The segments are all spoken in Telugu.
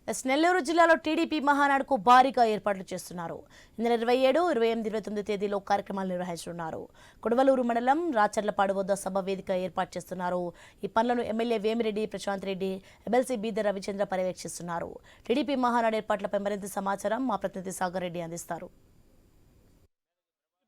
నెల్లూరు జిల్లాలో టీడీపీ మహానాడుకు భారీగా ఏర్పాట్లు చేస్తున్నారు. ఈ నెల 27, 28, 29 తేదీలో కార్యక్రమాలు నిర్వహించనున్నారు. కొడవలూరు మండలం రాచర్లపాడు వద్ద సభ వేదిక ఏర్పాటు చేస్తున్నారు. ఈ పనులను ఎమ్మెల్యే వేమిరెడ్డి ప్రశాంత్ రెడ్డి, ఎమ్మెల్సీ బీదర్ రవిచంద్ర పర్యవేక్షిస్తున్నారు. టీడీపీ మహానాడు ఏర్పాట్లపై మరింత సమాచారం మా ప్రతినిధి సాగర్ రెడ్డి అందిస్తారు.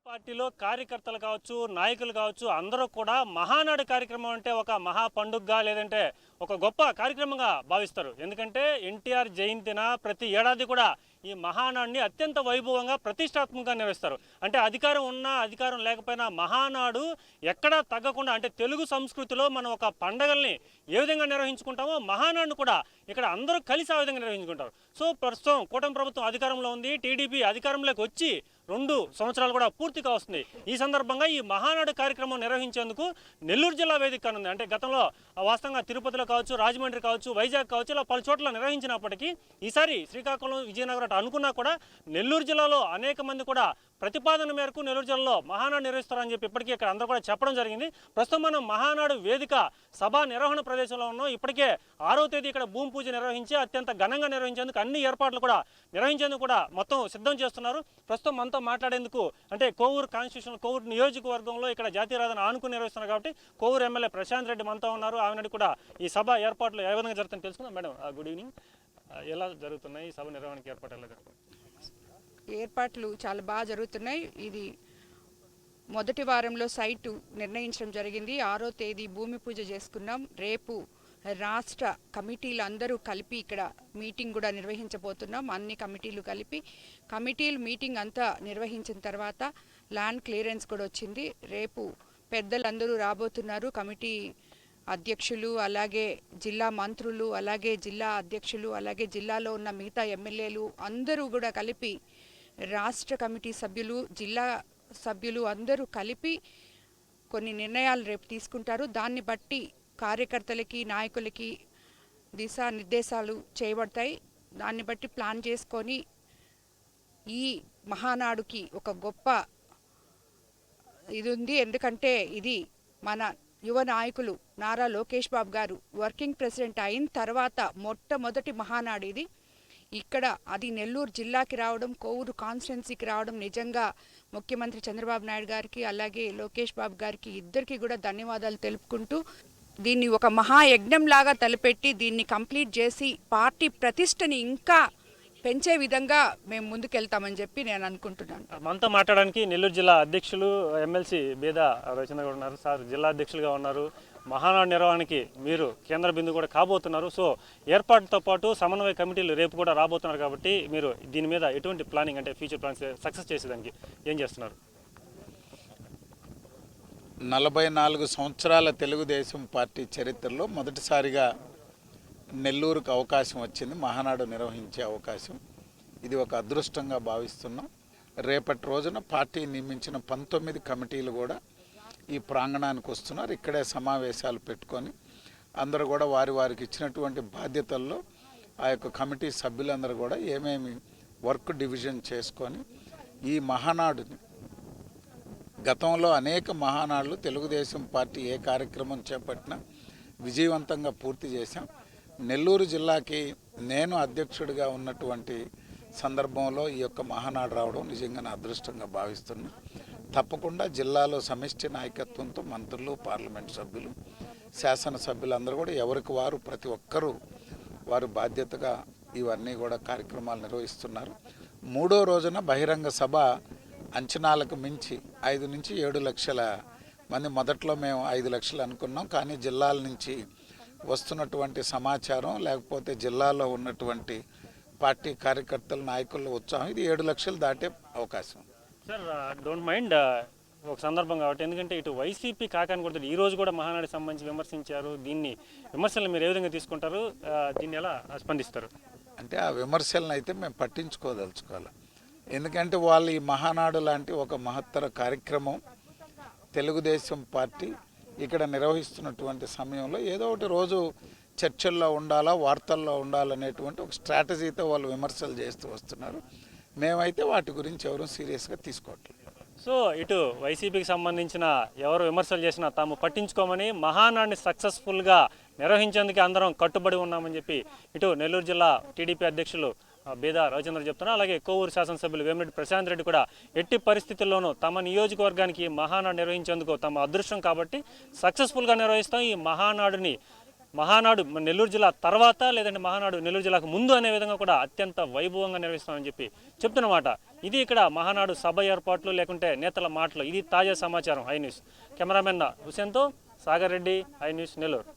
పార్టీలో కార్యకర్తలు కావచ్చు, నాయకులు కావచ్చు, అందరూ కూడా మహానాడు కార్యక్రమం అంటే ఒక మహా పండుగగా లేదంటే ఒక గొప్ప కార్యక్రమంగా భావిస్తారు. ఎందుకంటే ఎన్టీఆర్ జయంతిన ప్రతి ఏడాది కూడా ఈ మహానాడుని అత్యంత వైభవంగా ప్రతిష్టాత్మకంగా నిర్వహిస్తారు. అంటే అధికారం ఉన్నా అధికారం లేకపోయినా మహానాడు ఎక్కడా తగ్గకుండా, అంటే తెలుగు సంస్కృతిలో మనం ఒక పండగల్ని ఏ విధంగా నిర్వహించుకుంటామో మహానాడును కూడా ఇక్కడ అందరూ కలిసి ఆ విధంగా నిర్వహించుకుంటారు. సో ప్రస్తుతం కూటమి ప్రభుత్వం అధికారంలో ఉంది. టీడీపీ అధికారంలోకి వచ్చి 2 సంవత్సరాలు కూడా పూర్తిగా వస్తుంది. ఈ సందర్భంగా ఈ మహానాడు కార్యక్రమం నిర్వహించేందుకు నెల్లూరు జిల్లా వేదిక కానుంది. అంటే గతంలో వాస్తవంగా తిరుపతిలో కావచ్చు, రాజమండ్రి కావచ్చు, వైజాగ్ కావచ్చు, ఇలా పలు చోట్ల నిర్వహించినప్పటికీ ఈసారి శ్రీకాకుళం, విజయనగరం అనుకున్నా కూడా నెల్లూరు జిల్లాలో అనేక మంది కూడా ప్రతిపాదన మేరకు నెల్లూరు జిల్లాలో మహానాడు నిర్వహిస్తారని చెప్పి ఇప్పటికే ఇక్కడ అందరూ కూడా చెప్పడం జరిగింది. ప్రస్తుతం మనం మహానాడు వేదిక సభా నిర్వహణ ప్రదేశంలో ఉన్నాం. ఇప్పటికే 6వ తేదీ ఇక్కడ భూమి పూజ నిర్వహించి అత్యంత ఘనంగా నిర్వహించేందుకు అన్ని ఏర్పాట్లు కూడా నిర్వహించేందుకు కూడా మొత్తం సిద్ధం చేస్తున్నారు. ప్రస్తుతం మనతో మాట్లాడేందుకు అంటే కోవూరు కాన్స్టిట్యూషన్, కోవూరు నియోజకవర్గంలో ఇక్కడ జాతీయ రహదారిని ఆనుకుని నిర్వహిస్తున్నారు కాబట్టి కోవూరు ఎమ్మెల్యే ప్రశాంత్ రెడ్డి మనతో ఉన్నారు. ఆమె కూడా ఈ సభ ఏర్పాట్లు ఏ విధంగా జరుగుతుందని తెలుసుకుందాం. Madam, good evening. ఎలా జరుగుతున్నాయి సభ నిర్వహణకి ఏర్పాటు? ఎలా జరుగుతుంది? ఏర్పాట్లు చాలా బాగా జరుగుతున్నాయి. ఇది మొదటి వారంలో సైటు నిర్ణయించడం జరిగింది. 6వ తేదీ భూమి పూజ చేసుకున్నాం. రేపు రాష్ట్ర కమిటీలు అందరూ కలిపి ఇక్కడ మీటింగ్ కూడా నిర్వహించబోతున్నాం. అన్ని కమిటీలు కలిపి మీటింగ్ అంతా నిర్వహించిన తర్వాత ల్యాండ్ క్లియరెన్స్ కూడా వచ్చింది. రేపు పెద్దలందరూ రాబోతున్నారు. కమిటీ అధ్యక్షులు, అలాగే జిల్లా మంత్రులు, అలాగే జిల్లా అధ్యక్షులు, అలాగే జిల్లాలో ఉన్న మిగతా ఎమ్మెల్యేలు అందరూ కూడా కలిపి, రాష్ట్ర కమిటీ సభ్యులు, జిల్లా సభ్యులు అందరూ కలిపి కొన్ని నిర్ణయాలు రేపు తీసుకుంటారు. దాన్ని బట్టి కార్యకర్తలకి, నాయకులకి దిశానిర్దేశాలు చేయబడతాయి. దాన్ని బట్టి ప్లాన్ చేసుకొని ఈ మహానాడుకి ఒక గొప్ప ఇది ఉంది. ఎందుకంటే ఇది మన యువ నాయకులు నారా లోకేష్ బాబు గారు వర్కింగ్ ప్రెసిడెంట్ అయిన తర్వాత మొట్టమొదటి మహానాడు ఇది. ఇక్కడ అది నెల్లూరు జిల్లాకి రావడం, కోవూరు కాన్స్టిట్యున్సీకి రావడం నిజంగా ముఖ్యమంత్రి చంద్రబాబు నాయుడు గారికి, అలాగే లోకేష్ బాబు గారికి ఇద్దరికి కూడా ధన్యవాదాలు తెలుపుకుంటూ, దీన్ని ఒక మహాయజ్ఞం లాగా తలపెట్టి దీన్ని కంప్లీట్ చేసి పార్టీ ప్రతిష్టని ఇంకా పెంచే విధంగా మేము ముందుకెళ్తామని చెప్పి నేను అనుకుంటున్నాను. మనతో మాట్లాడడానికి నెల్లూరు జిల్లా అధ్యక్షులు ఎమ్మెల్సీ బీదర్ రవిచంద్ర గారు ఉన్నారు. సార్, జిల్లా అధ్యక్షులుగా ఉన్నారు. మహానాడు నిర్వహణకి మీరు కేంద్ర బిందువు కూడా కాబోతున్నారు. సో ఏర్పాటుతో పాటు సమన్వయ కమిటీలు రేపు కూడా రాబోతున్నారు కాబట్టి మీరు దీని మీద ఎటువంటి ప్లానింగ్, అంటే ఫ్యూచర్ ప్లాన్స్ సక్సెస్ చేసేదానికి ఏం చేస్తున్నారు? 44 సంవత్సరాల తెలుగుదేశం పార్టీ చరిత్రలో మొదటిసారిగా నెల్లూరుకు అవకాశం వచ్చింది, మహానాడు నిర్వహించే అవకాశం. ఇది ఒక అదృష్టంగా భావిస్తున్నాం. రేపటి రోజున పార్టీ నియమించిన 19 కమిటీలు కూడా ఈ ప్రాంగణానికి వస్తున్నారు. ఇక్కడే సమావేశాలు పెట్టుకొని అందరూ కూడా వారికి ఇచ్చినటువంటి బాధ్యతల్లో ఆ యొక్క కమిటీ సభ్యులందరూ కూడా ఏమేమి వర్క్ డివిజన్ చేసుకొని ఈ మహానాడుని, గతంలో అనేక మహానాడులు తెలుగుదేశం పార్టీ ఏ కార్యక్రమం చేపట్టినా విజయవంతంగా పూర్తి చేశాం. నెల్లూరు జిల్లాకి నేను అధ్యక్షుడిగా ఉన్నటువంటి సందర్భంలో ఈ యొక్క మహానాడు రావడం నిజంగా నా అదృష్టంగా భావిస్తున్నా. తప్పకుండా జిల్లాలో సమిష్టి నాయకత్వంతో మంత్రులు, పార్లమెంట్ సభ్యులు, శాసనసభ్యులు అందరూ కూడా ఎవరికి వారు ప్రతి ఒక్కరూ వారు బాధ్యతగా ఇవన్నీ కూడా కార్యక్రమాలు నిర్వహిస్తున్నారు. 3వ రోజున బహిరంగ సభ అంచనాలకు మించి 5 నుంచి 7 లక్షల మంది, మొదట్లో మేము 5 లక్షలు అనుకున్నాం, కానీ జిల్లాల నుంచి వస్తున్నటువంటి సమాచారం, లేకపోతే జిల్లాలో ఉన్నటువంటి పార్టీ కార్యకర్తల నాయకుల ఉత్సాహం, ఇది 7 లక్షలు దాటే అవకాశం. సార్, డోంట్ మైండ్ ఒక సందర్భం కాబట్టి, ఎందుకంటే ఇటు వైసీపీ కాకాని కొడుతుంది. ఈ రోజు కూడా మహానాడుకి సంబంధించి విమర్శించారు. దీన్ని విమర్శలను మీరు ఏ విధంగా తీసుకుంటారు? దీన్ని ఎలా స్పందిస్తారు? అంటే ఆ విమర్శలను అయితే మేము పట్టించుకోదలుచుకోవాలి. ఎందుకంటే వాళ్ళు ఈ మహానాడు లాంటి ఒక మహత్తర కార్యక్రమం తెలుగుదేశం పార్టీ ఇక్కడ నిర్వహిస్తున్నటువంటి సమయంలో ఏదో ఒకటి రోజు చర్చల్లో ఉండాలా, వార్తల్లో ఉండాలనేటువంటి ఒక స్ట్రాటజీతో వాళ్ళు విమర్శలు చేస్తూ వస్తున్నారు. మేమైతే వాటి గురించి ఎవరూ సీరియస్గా తీసుకోవట్లేదు. సో ఇటు వైసీపీకి సంబంధించిన ఎవరు విమర్శలు చేసినా తాము పట్టించుకోమని మహానాడిని సక్సెస్ఫుల్గా నిర్వహించేందుకు అందరం కట్టుబడి ఉన్నామని చెప్పి ఇటు నెల్లూరు జిల్లా టీడీపీ అధ్యక్షులు బీదా రవిచంద్ర చెప్తున్నారు. అలాగే కోవూరు శాసనసభ్యులు వేమిరెడ్డి ప్రశాంత్ రెడ్డి కూడా ఎట్టి పరిస్థితుల్లోనూ తమ నియోజకవర్గానికి మహానాడు నిర్వహించేందుకు తమ అదృష్టం కాబట్టి సక్సెస్ఫుల్గా నిర్వహిస్తాం. ఈ మహానాడు నెల్లూరు జిల్లా తర్వాత లేదంటే మహానాడు నెల్లూరు జిల్లాకు ముందు అనే విధంగా కూడా అత్యంత వైభవంగా నిర్వహిస్తామని చెప్పి చెప్తున్నమాట. ఇది ఇక్కడ మహానాడు సభ ఏర్పాట్లు లేకుంటే నేతల మాటలు. ఇది తాజా సమాచారం. ఐ న్యూస్ కెమెరామెన్ హుసేన్తో సాగర్ రెడ్డి, ఐ న్యూస్ నెల్లూరు.